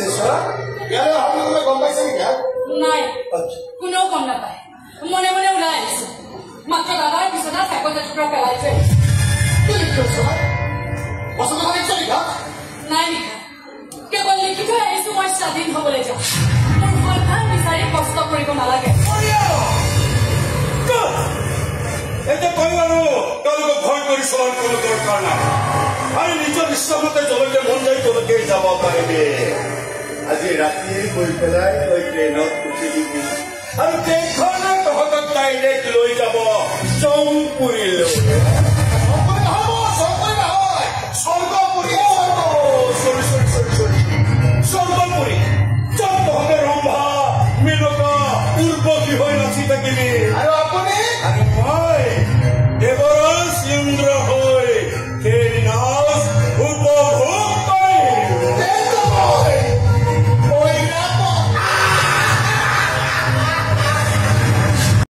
ইয়াৰে আপোনালোকে গম পাইছে নেকি? নাই, কোনেও গম নাপায়। মনে মনে ওলাই আহিছো। মাত্ৰ দাদাৰ পিছতে কাগজ এটুকুৰা পেলাই থৈ নাই লিখা। কেৱল লিখি থৈ আহিছো মই স্বাধীন হবলৈ যাম। মোৰ সন্ধান বিচাৰি কষ্ট কৰিব নালাগে। এতিয়া কৈ বাৰু তেওঁলোকক ভয় কৰি চলাৰ কোনো দৰকাৰ নাই। আমি নিজৰ ইচ্ছামতে যলৈকে মন যায় তলৈকে যাব পাৰিবি। আজি ৰাতি গৈ পেলাই তই ট্ৰেইনত উঠি দিবি আৰু ট্ৰেইনখনে তহঁতক ডাইৰেক্ট লৈ যাব চৌপুৰীলৈ।